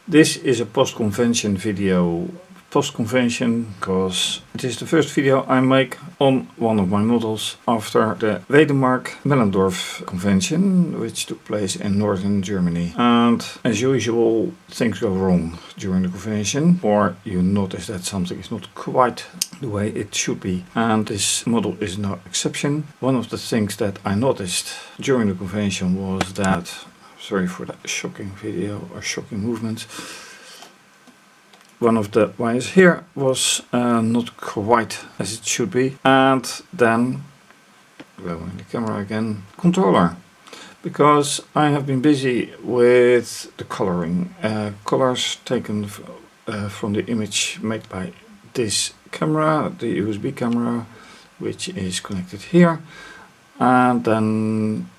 This is a post-convention video. Post-convention because it is the first video I make on one of my models after the Wedemark Mellendorf convention, which took place in northern Germany. And as usual, things go wrong during the convention, or you notice that something is not quite the way it should be. And this model is no exception. One of the things that I noticed during the convention was that, sorry for that shocking video or shocking movements, one of the wires here was not quite as it should be, and then blowing the camera again, controller, because I have been busy with the coloring, colors taken from the image made by this camera, the USB camera, which is connected here, and then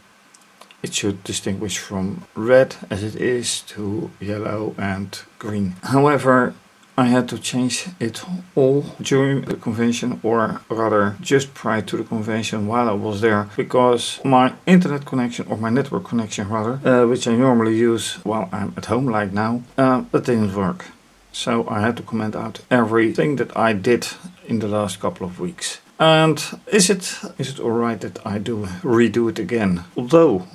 it should distinguish from red as it is to yellow and green. However, I had to change it all during the convention, or rather just prior to the convention while I was there, because my internet connection, or my network connection rather, which I normally use while I'm at home like now, that didn't work. So I had to comment out everything that I did in the last couple of weeks. And is it alright that I do redo it again? Although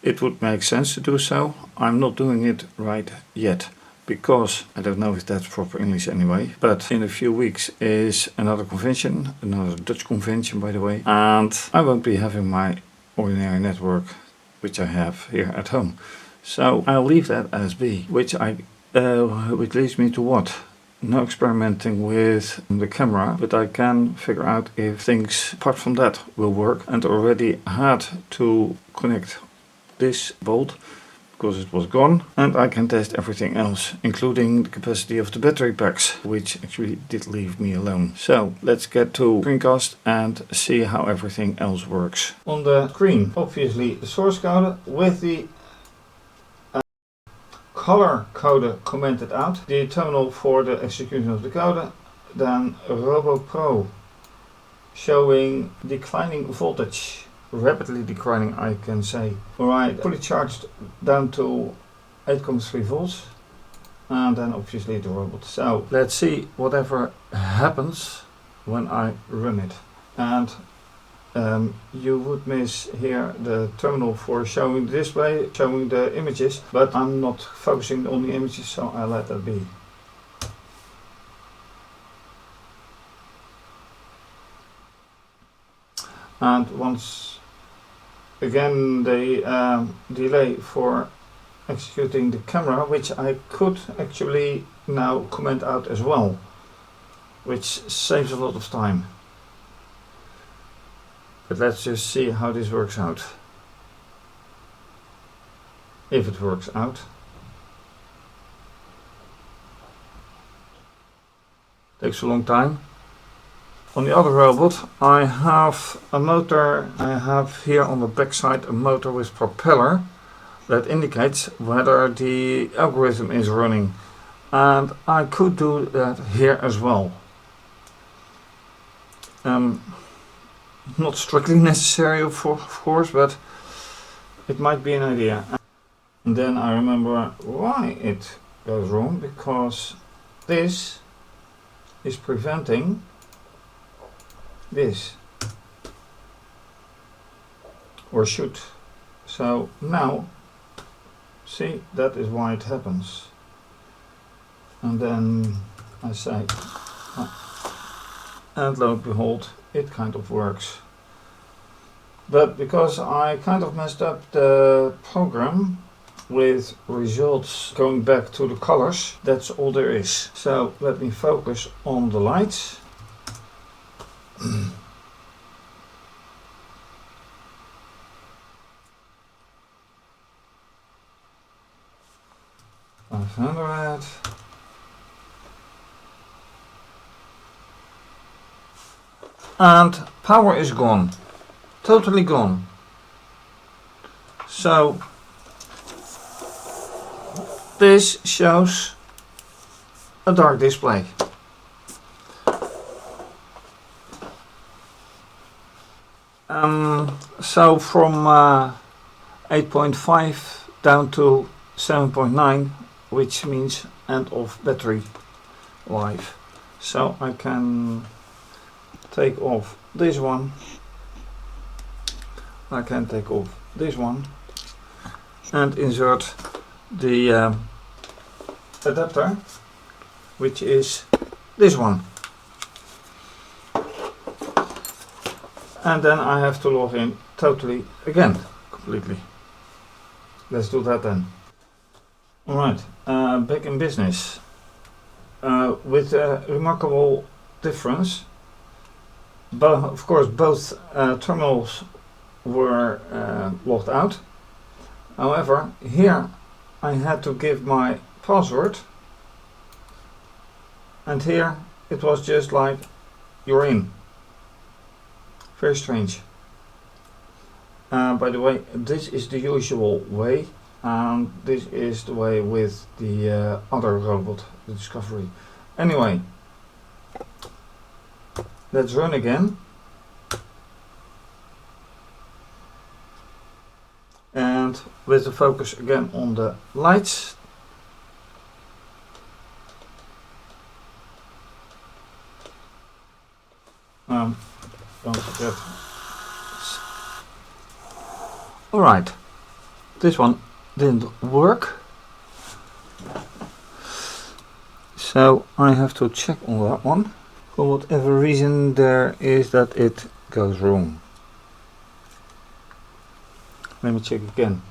it would make sense to do so, I'm not doing it right yet. Because, I don't know if that's proper English anyway, but in a few weeks is another convention, another Dutch convention by the way, and I won't be having my ordinary network, which I have here at home. So I'll leave that as be, which leads me to what? No experimenting with the camera, but I can figure out if things apart from that will work, and already had to connect this bolt because it was gone, and I can test everything else, including the capacity of the battery packs, which actually did leave me alone. So let's get to Greencast and see how everything else works. On the screen, obviously the source code with the color code commented out, the terminal for the execution of the code, then RoboPro showing declining voltage. Rapidly declining, I can say. Alright, fully charged down to 8.3 volts, and then obviously the robot. So let's see whatever happens when I run it. And you would miss here the terminal for showing the display, showing the images, but I'm not focusing on the images, so I let that be. And once again the delay for executing the camera, which I could actually now comment out as well, which saves a lot of time. But let's just see how this works out. If it works out. Takes a long time. On the other robot I have a motor, I have here on the back side a motor with propeller that indicates whether the algorithm is running, and I could do that here as well. Not strictly necessary of course, but it might be an idea. And then I remember why it goes wrong, because this is preventing this, or should. So now see, that is why it happens. And then I say, and lo and behold, it kind of works. But because I kind of messed up the program with results going back to the colors, that's all there is. So let me focus on the lights. 500, and power is gone, totally gone. So this shows a dark display. So from 8.5 down to 7.9, which means end of battery life. So I can take off this one, I can take off this one and insert the adapter, which is this one. And then I have to log in totally again, completely. Let's do that then. Alright, back in business. With a remarkable difference. But of course both terminals were logged out. However, here I had to give my password, and here it was just like you're in. Very strange. By the way, this is the usual way, and this is the way with the other robot, the Discovery. Anyway, let's run again. And with the focus again on the lights. Don't forget. Alright, this one didn't work. So I have to check on that one. For whatever reason there is that it goes wrong. Let me check again.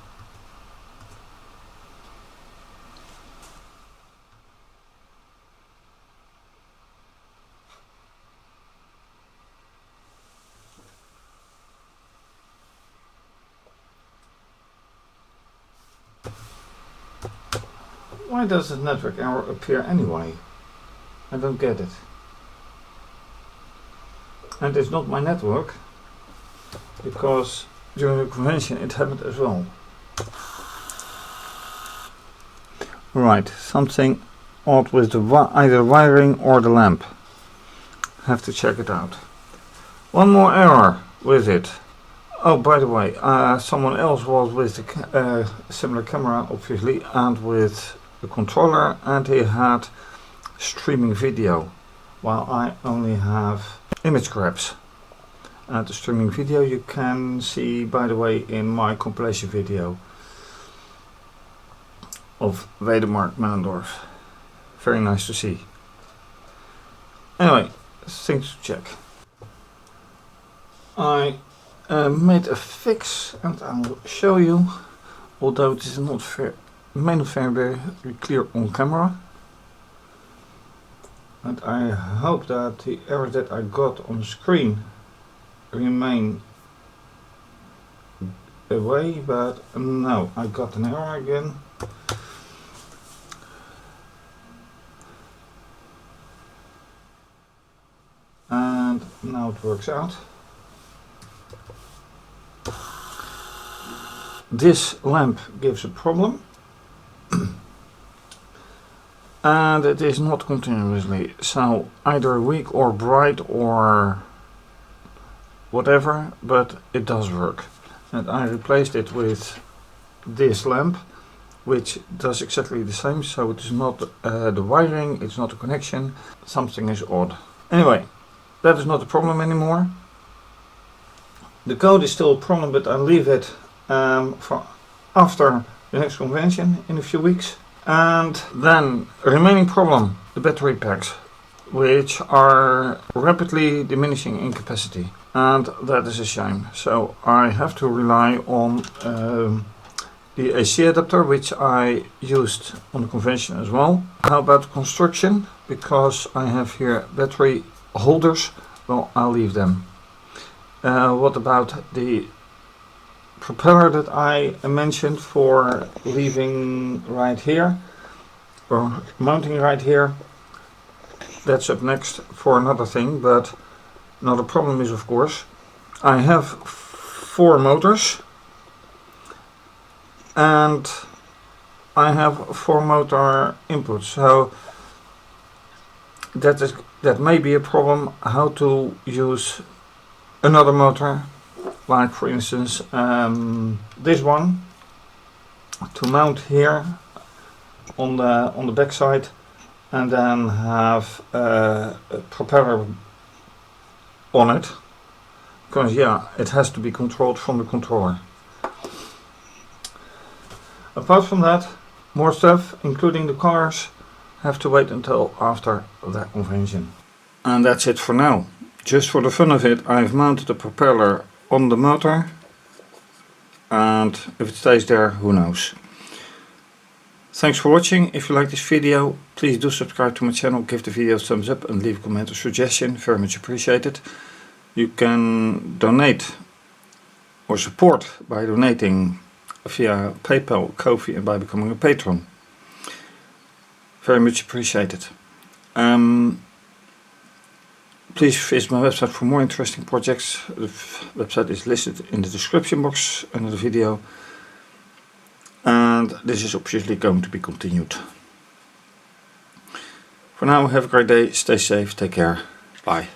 Why does the network error appear anyway? I don't get it. And it's not my network, because during the convention it happened as well. Right, something odd with the either wiring or the lamp. Have to check it out. One more error with it. Oh, by the way, someone else was with the similar camera, obviously, and with the controller, and he had streaming video, while I only have image grabs. And the streaming video you can see, by the way, in my compilation video of Wedemark Mellendorf. Very nice to see. Anyway, things to check. I made a fix, and I will show you, although it is not may not very clear on camera. And I hope that the errors that I got on the screen remain away, but no, I got an error again. And now it works out. This lamp gives a problem. And it is not continuously, so either weak or bright or whatever, but it does work. And I replaced it with this lamp, which does exactly the same, so it is not the wiring, it's not the connection, something is odd. Anyway, that is not a problem anymore. The code is still a problem, but I'll leave it for after the next convention in a few weeks. And then remaining problem, the battery packs, which are rapidly diminishing in capacity, and that is a shame. So I have to rely on the AC adapter, which I used on the convention as well. How about construction? Because I have here battery holders, well, I'll leave them. What about the propeller that I mentioned for leaving right here, or mounting right here? That's up next for another thing, but another problem is, of course, I have 4 motors and I have 4 motor inputs, so that may be a problem how to use another motor, like for instance this one, to mount here on the back side, and then have a propeller on it, because yeah, it has to be controlled from the controller. Apart from that, more stuff, including the colors, have to wait until after the convention. And that's it for now. Just for the fun of it, I've mounted the propeller on the motor, and if it stays there, who knows. Thanks for watching. If you like this video, please do subscribe to my channel, give the video a thumbs up and leave a comment or suggestion, very much appreciated. You can donate or support by donating via PayPal, Ko-fi and by becoming a patron. Very much appreciated. Please visit my website for more interesting projects. The website is listed in the description box under the video. And this is obviously going to be continued. For now, have a great day, stay safe, take care, bye.